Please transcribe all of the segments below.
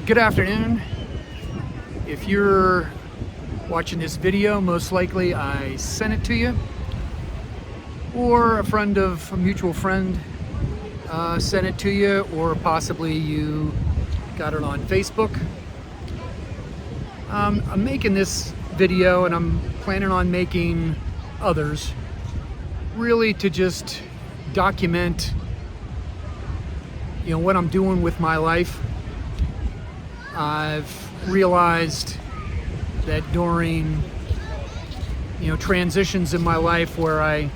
Good afternoon. If you're watching this video, most likely I sent it to you, or a mutual friend sent it to you, or possibly you got it on Facebook. I'm making this video, and I'm planning on making others, really to just document what I'm doing with my life. I've realized that during transitions in my life where I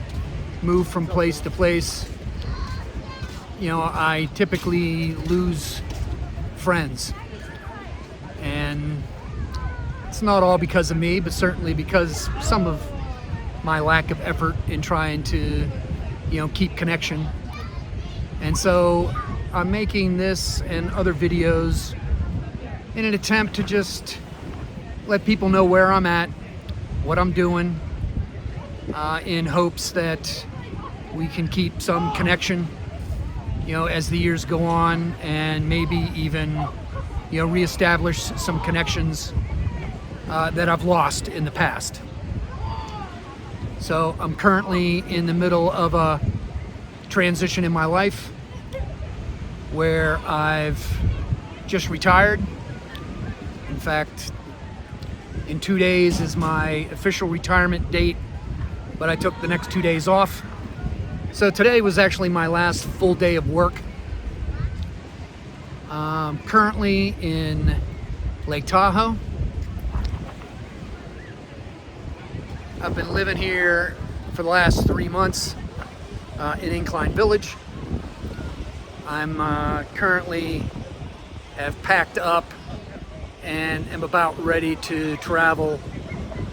move from place to place, I typically lose friends. And it's not all because of me, but certainly because some of my lack of effort in trying to keep connection. And so I'm making this and other videos in an attempt to just let people know where I'm at, what I'm doing, in hopes that we can keep some connection, as the years go on, and maybe even, reestablish some connections that I've lost in the past. So I'm currently in the middle of a transition in my life where I've just retired. In fact, in 2 days is my official retirement date, but I took the next 2 days off. So today was actually my last full day of work. Currently in Lake Tahoe. I've been living here for the last 3 months in Incline Village. I'm currently have packed up and am about ready to travel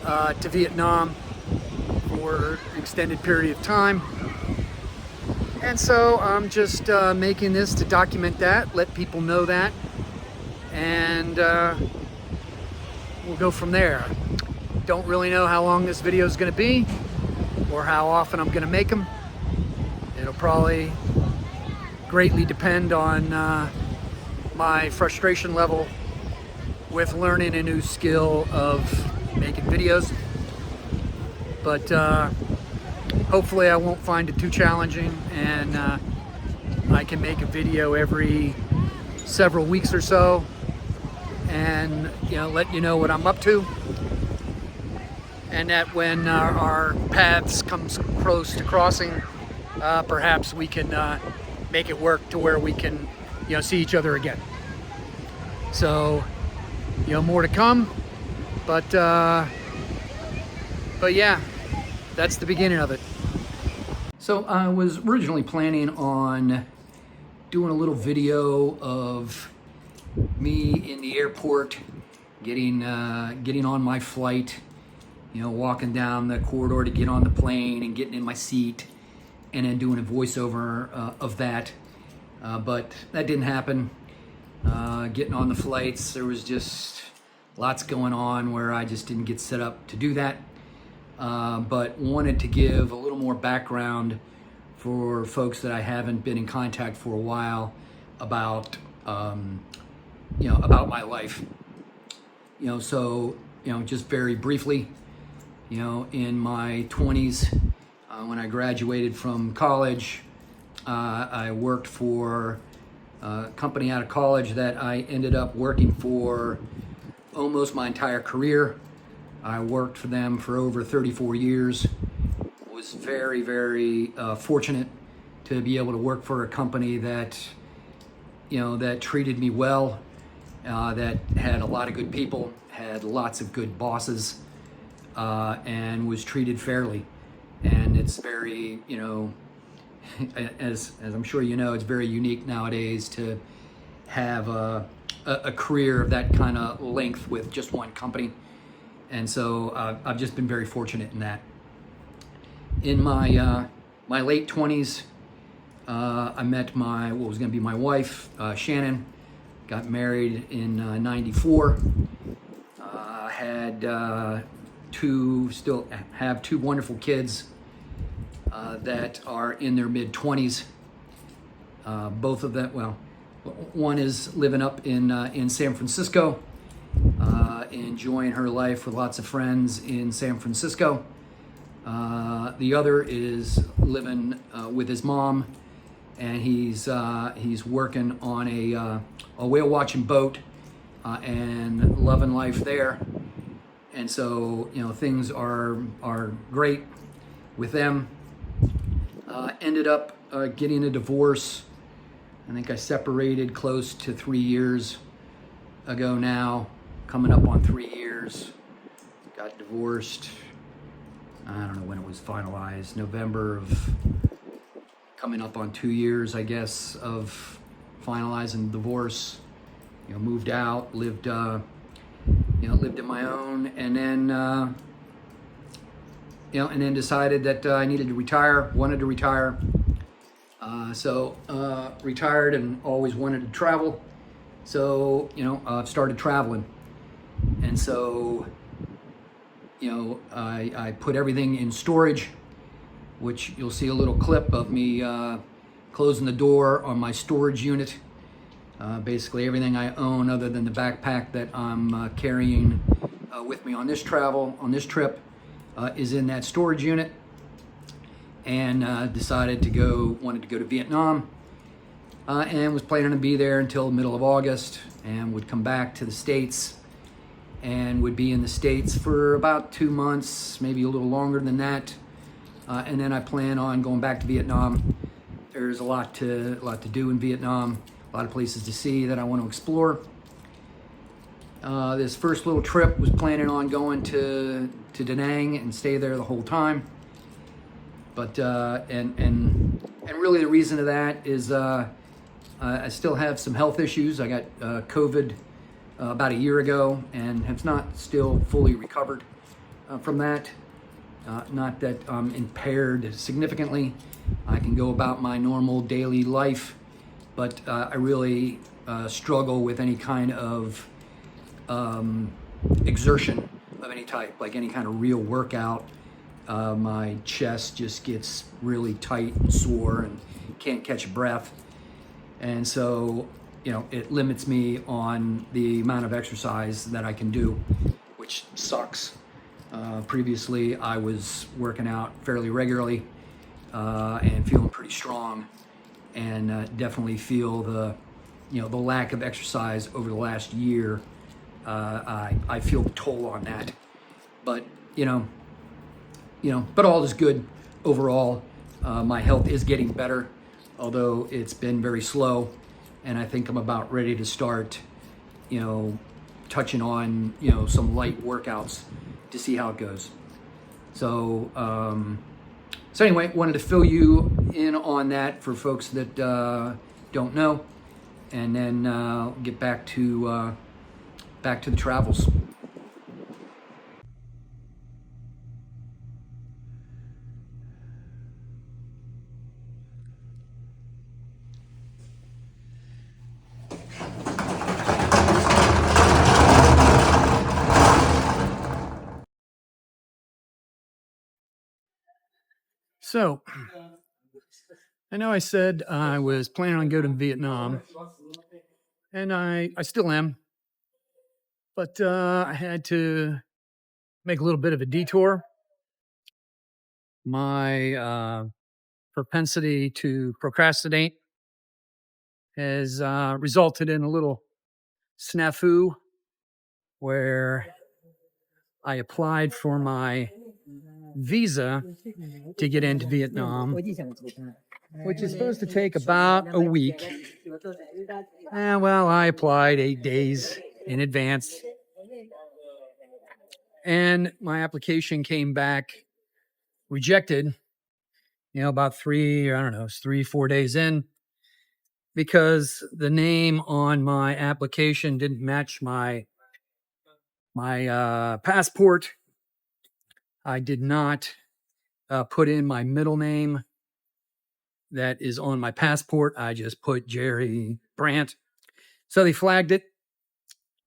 to Vietnam for an extended period of time. And so I'm just making this to document that, let people know that, and we'll go from there. Don't really know how long this video is going to be or how often I'm going to make them. It'll probably greatly depend on my frustration level with learning a new skill of making videos. But hopefully I won't find it too challenging, and I can make a video every several weeks or so and let you know what I'm up to, and that when our paths come close to crossing, perhaps we can make it work to where we can see each other again. So more to come, but yeah, that's the beginning of it. So I was originally planning on doing a little video of me in the airport, getting on my flight, walking down the corridor to get on the plane and getting in my seat, and then doing a voiceover of that. But that didn't happen. Getting on the flights, there was just lots going on where I just didn't get set up to do that. But wanted to give a little more background for folks that I haven't been in contact for a while about, about my life. So, just very briefly, in my 20s, when I graduated from college, I worked for a company out of college that I ended up working for almost my entire career. I worked for them for over 34 years. Was very, very fortunate to be able to work for a company that, that treated me well, that had a lot of good people, had lots of good bosses, and was treated fairly. And it's very, as I'm sure it's very unique nowadays to have a career of that kind of length with just one company. And so I've just been very fortunate in that. In my my late 20s, I met what was going to be my wife, Shannon. Got married in '94. Still have two wonderful kids that are in their mid-20s. Both of them, well, One is living up in San Francisco, enjoying her life with lots of friends in San Francisco. The other is living with his mom, and he's working on a whale watching boat and loving life there. And so, things are great with them. Ended up getting a divorce. I think I separated close to 3 years ago now, coming up on 3 years. Got divorced. I don't know when it was finalized. November of, coming up on 2 years, I guess, of finalizing the divorce. Moved out, lived in my own, and then and then decided that I needed to retire, wanted to retire. So retired and always wanted to travel. So started traveling, and so I put everything in storage, which you'll see a little clip of me closing the door on my storage unit. Basically everything I own other than the backpack that I'm carrying with me on this trip is in that storage unit. And wanted to go to Vietnam, and was planning to be there until the middle of August, and would come back to the States, and would be in the States for about 2 months, maybe a little longer than that. And then I plan on going back to Vietnam. There's a lot to do in Vietnam, a lot of places to see that I want to explore. This first little trip was planning on going to Da Nang and stay there the whole time. But and really the reason of that is I still have some health issues. I got COVID about a year ago and have not still fully recovered from that. Not that I'm impaired significantly. I can go about my normal daily life, but I really struggle with any kind of exertion of any type, like any kind of real workout. My chest just gets really tight and sore and can't catch a breath. And so, it limits me on the amount of exercise that I can do, which sucks. Previously, I was working out fairly regularly and feeling pretty strong, and definitely feel the lack of exercise over the last year. I feel the toll on that, but but all is good overall. My health is getting better, although it's been very slow, and I think I'm about ready to start, touching on, some light workouts to see how it goes. So, anyway, wanted to fill you in on that for folks that don't know, and then get back to the travels. So, I know I said I was planning on going to Vietnam, and I still am, but I had to make a little bit of a detour. My propensity to procrastinate has resulted in a little snafu where I applied for my visa to get into Vietnam, which is supposed to take about a week. Well, I applied 8 days in advance, and my application came back rejected, about 3-4 days in, because the name on my application didn't match my passport. I did not put in my middle name that is on my passport. I just put Jerry Brandt. So they flagged it.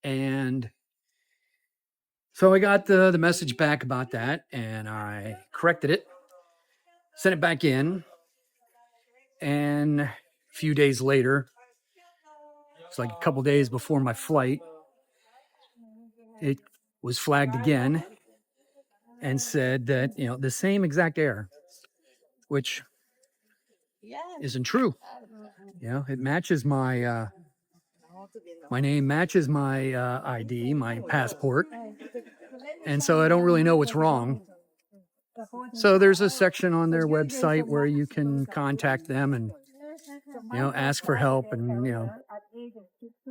And so I got the message back about that, and I corrected it, sent it back in. And a few days later, It's like a couple days before my flight. It was flagged again and said that, the same exact error, which isn't true. It matches my name matches my ID, my passport. And so I don't really know what's wrong. So there's a section on their website where you can contact them and, ask for help and,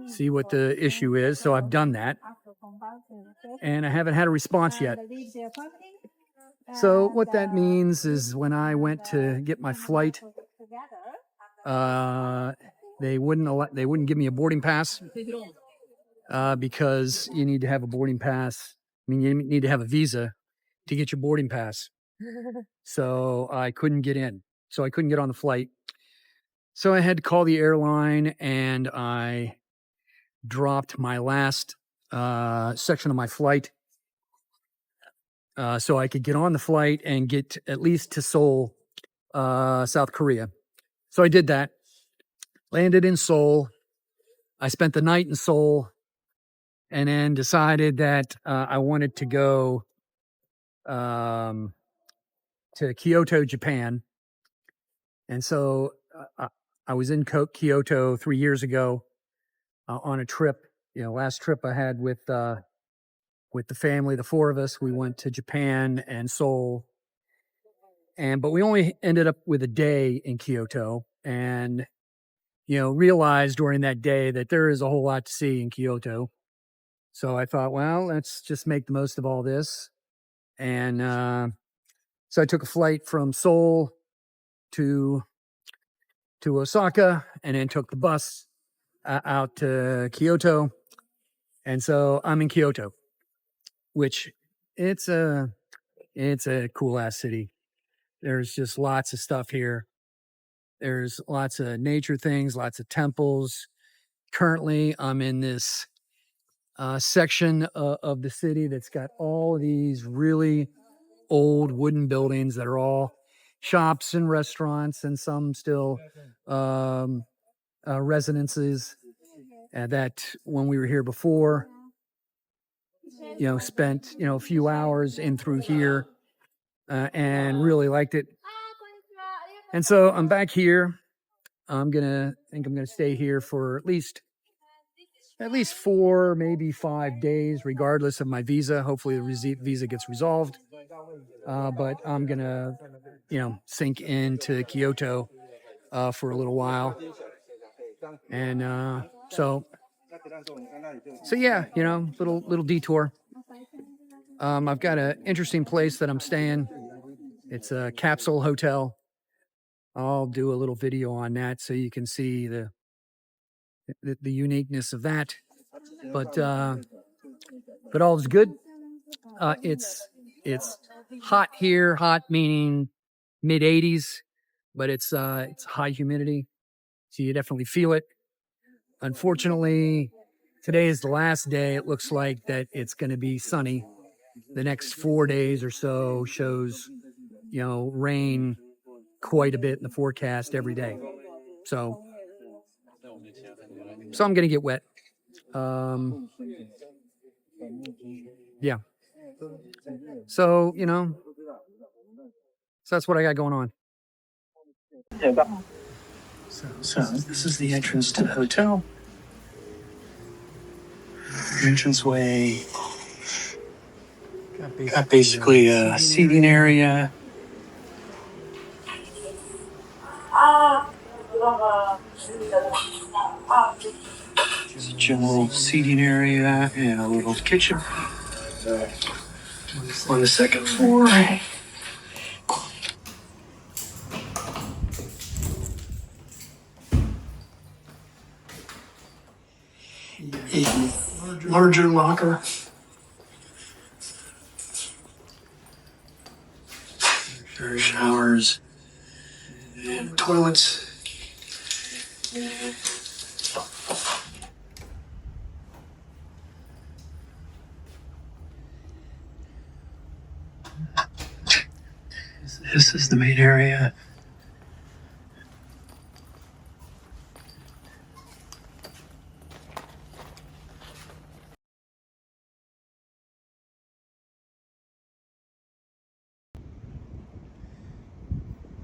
see what the issue is. So I've done that. And I haven't had a response yet. So what that means is when I went to get my flight, they wouldn't give me a boarding pass because you need to have a boarding pass. I mean, you need to have a visa to get your boarding pass. So I couldn't get in. So I couldn't get on the flight. So I had to call the airline and I dropped my last section of my flight so I could get on the flight and get at least to Seoul, South Korea. So I did that, landed in Seoul. I spent the night in Seoul and then decided that I wanted to go to Kyoto, Japan. And so I was in Kyoto 3 years ago on a trip, last trip I had with the family, the four of us. We went to Japan and Seoul. But we only ended up with a day in Kyoto and, realized during that day that there is a whole lot to see in Kyoto. So I thought, well, let's just make the most of all this. And so I took a flight from Seoul to Osaka and then took the bus out to Kyoto. And so I'm in Kyoto, which it's a cool ass city. There's just lots of stuff here. There's lots of nature things, lots of temples. Currently, I'm in this section of the city that's got all of these really old wooden buildings that are all shops and restaurants and some still residences that when we were here before, spent, a few hours in through here and really liked it. And so I'm back here. I'm gonna stay here for at least 4, maybe 5 days, regardless of my visa. Hopefully the visa gets resolved. But I'm gonna, sink into Kyoto for a little while. And so yeah, little detour. I've got an interesting place that I'm staying. It's a capsule hotel. I'll do a little video on that so you can see the uniqueness of that. But all is good. It's hot here. Hot meaning mid 80s, but it's high humidity, so you definitely feel it. Unfortunately, today is the last day. It looks like that it's going to be sunny. The next 4 days or so shows, rain quite a bit in the forecast every day. So I'm going to get wet. Yeah. So, so that's what I got going on. So this is the entrance to the hotel. Entranceway. Got basically a seating area. Just a general seating area and a little kitchen on the second floor. A larger locker. There are showers and toilets. This is the main area.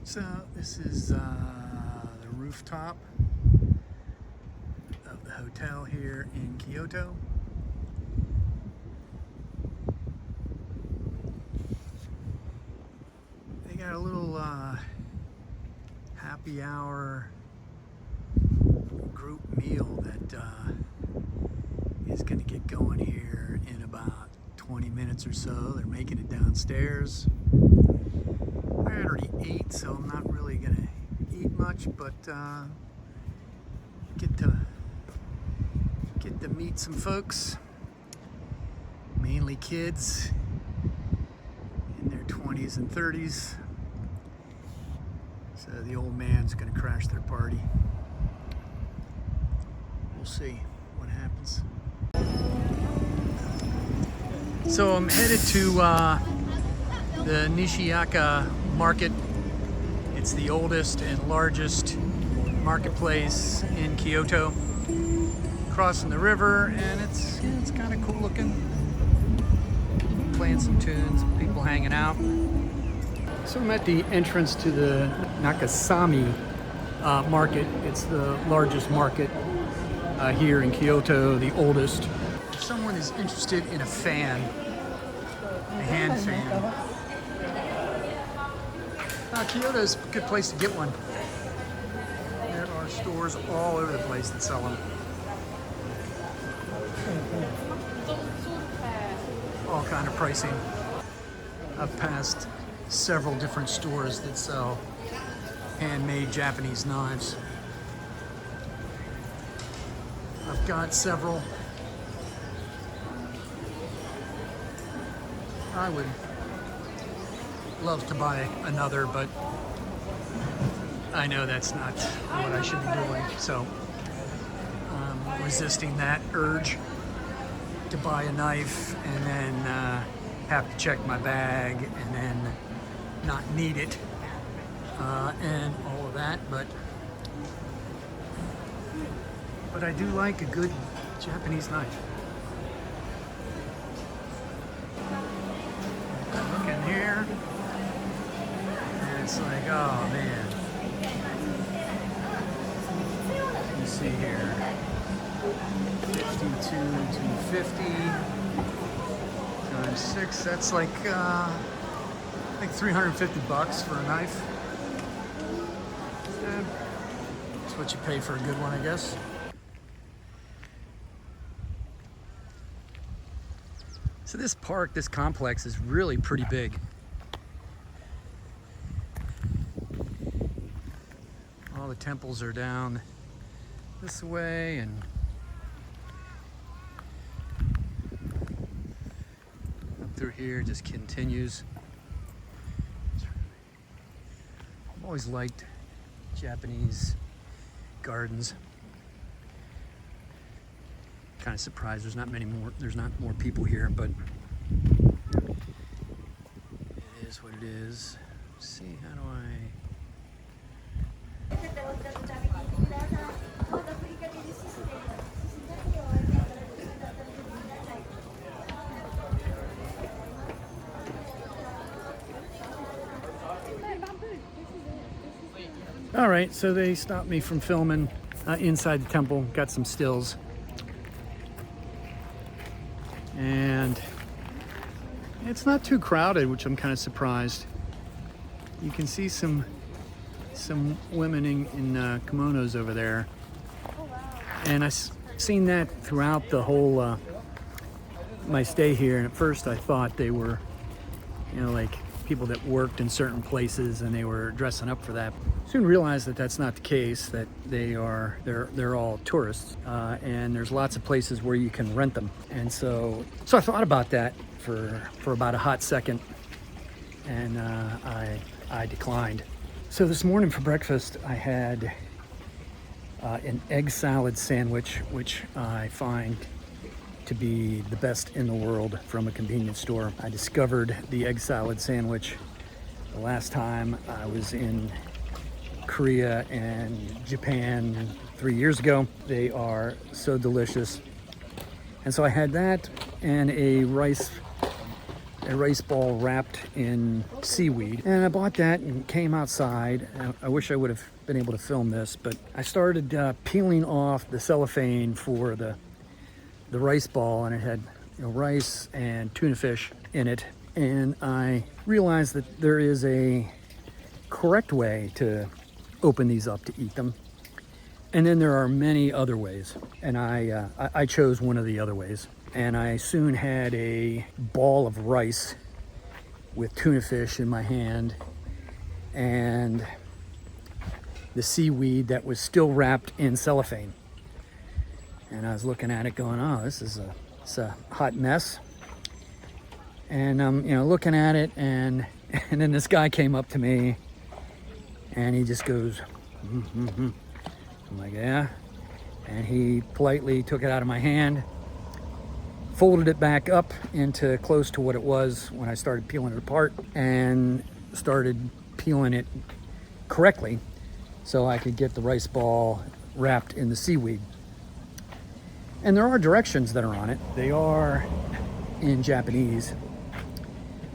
So this is the rooftop of the hotel here in Kyoto. They got a little happy hour group meal that is going to get going here in about 20 minutes or so. They're making it downstairs. I already ate, so I'm not really going to eat much, but get to meet some folks, mainly kids in their 20s and 30s. So the old man's going to crash their party. We'll see what happens. So I'm headed to the Nishiyaka Market. It's the oldest and largest marketplace in Kyoto. Crossing the river, and it's kind of cool looking. Playing some tunes, people hanging out. So I'm at the entrance to the Nakasami market. It's the largest market here in Kyoto, the oldest. If someone is interested in a fan, a hand fan, Kyoto is a good place to get one. There are stores all over the place that sell them. All kind of pricing. I've passed several different stores that sell handmade Japanese knives. I've got several. I would love to buy another, but I know that's not what I should be doing, so I'm resisting that urge to buy a knife and then have to check my bag and then not need it and all of that, but I do like a good Japanese knife. Look in here, and it's like, oh man. Let me see here. 52 to 50 times 6. That's like 350 bucks for a knife. That's what you pay for a good one, I guess. So this park, this complex is really pretty big. All the temples are down this way, and up through here just continues. I've always liked Japanese gardens. Kind of surprised there's not more people here, but it is what it is. Let's see, how do All right, so they stopped me from filming inside the temple, got some stills. And it's not too crowded, which I'm kind of surprised. You can see some women in kimonos over there. And I've seen that throughout the whole my stay here. And at first I thought they were, like people that worked in certain places and they were dressing up for that. Soon realized that that's not the case, that they're all tourists, and there's lots of places where you can rent them. And so I thought about that for about a hot second, and I declined. So this morning for breakfast I had an egg salad sandwich, which I find to be the best in the world from a convenience store. I discovered the egg salad sandwich the last time I was in Korea and Japan 3 years ago. They are so delicious. And so I had that and a rice a rice ball wrapped in seaweed. And I bought that and came outside. I wish I would have been able to film this, but I started peeling off the cellophane for the rice ball, and it had rice and tuna fish in it. And I realized that there is a correct way to open these up to eat them. And then there are many other ways, and I chose one of the other ways. And I soon had a ball of rice with tuna fish in my hand and the seaweed that was still wrapped in cellophane. And I was looking at it going, oh, it's a hot mess. And I'm looking at it, and then this guy came up to me and he just goes, mm-hmm. I'm like, yeah. And he politely took it out of my hand, folded it back up into close to what it was when I started peeling it apart, and started peeling it correctly so I could get the rice ball wrapped in the seaweed. And there are directions that are on it. They are in Japanese,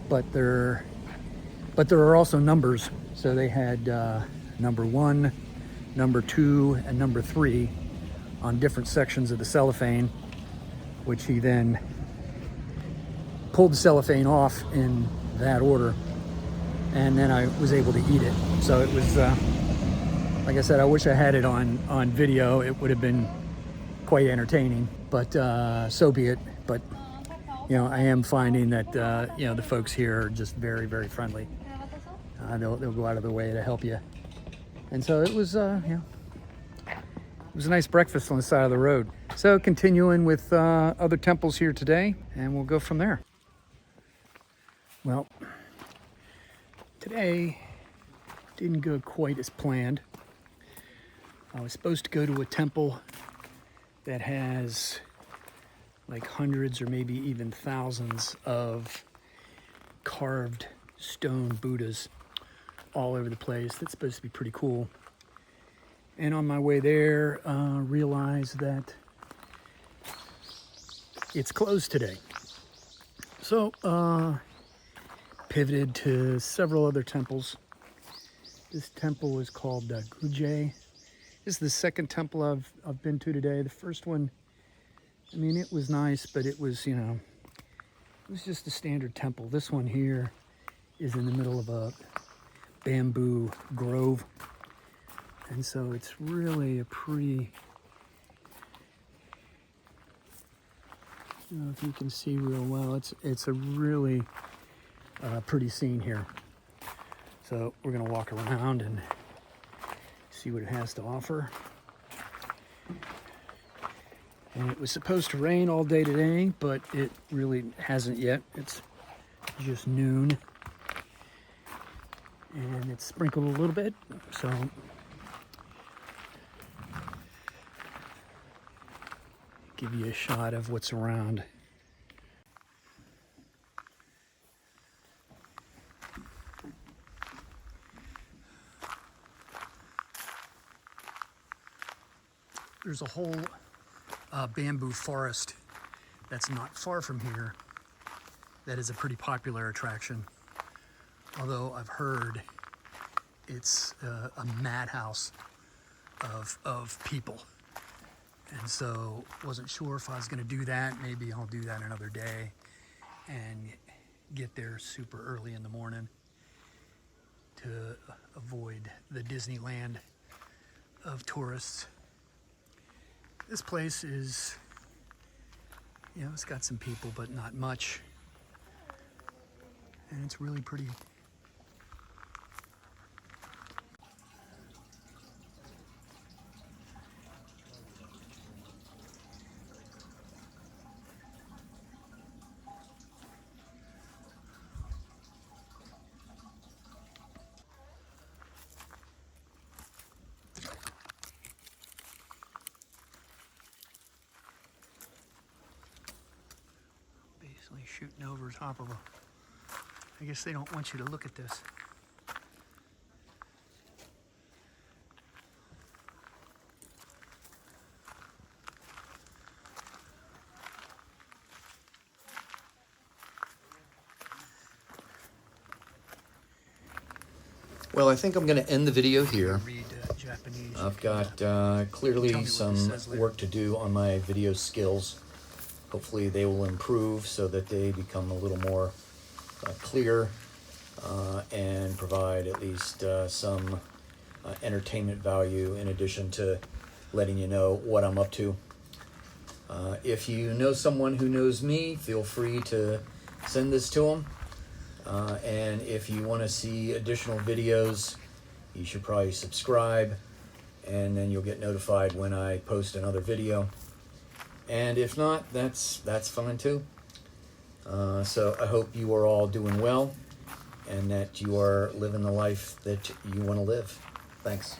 but there are also numbers. So they had number 1, number 2, and number 3 on different sections of the cellophane, which he then pulled the cellophane off in that order, and then I was able to eat it. So it was, like I said, I wish I had it on video. It would have been quite entertaining, but so be it. But I am finding that the folks here are just very, very friendly. They'll go out of their way to help you. And so it was, it was a nice breakfast on the side of the road. So continuing with other temples here today, and we'll go from there. Well, today didn't go quite as planned. I was supposed to go to a temple that has like hundreds or maybe even thousands of carved stone Buddhas all over the place. That's supposed to be pretty cool. And on my way there, realized that it's closed today. So, pivoted to several other temples. This temple is called Guje. This is the second temple I've been to today. The first one, I mean, it was nice, but it was, it was just a standard temple. This one here is in the middle of a bamboo grove. And so it's really a pretty, if you can see real well, it's a really pretty scene here. So we're gonna walk around and see what it has to offer. And it was supposed to rain all day today, but it really hasn't yet. It's just noon. And it's sprinkled a little bit, so give you a shot of what's around. There's a whole bamboo forest that's not far from here that is a pretty popular attraction. Although I've heard it's a madhouse of people. And so wasn't sure if I was gonna do that. Maybe I'll do that another day and get there super early in the morning to avoid the Disneyland of tourists. This place is, it's got some people, but not much. And it's really pretty. Basically shooting over top of a, I guess they don't want you to look at this. Well, I think I'm going to end the video here. Read Japanese. I've got Tell me clearly what some this says later. work to do on my video skills. Hopefully they will improve so that they become a little more clear and provide at least some entertainment value in addition to letting you know what I'm up to. If you know someone who knows me, feel free to send this to them. And if you want to see additional videos, you should probably subscribe, and then you'll get notified when I post another video. And if not, that's fine too. So I hope you are all doing well and that you are living the life that you want to live. Thanks.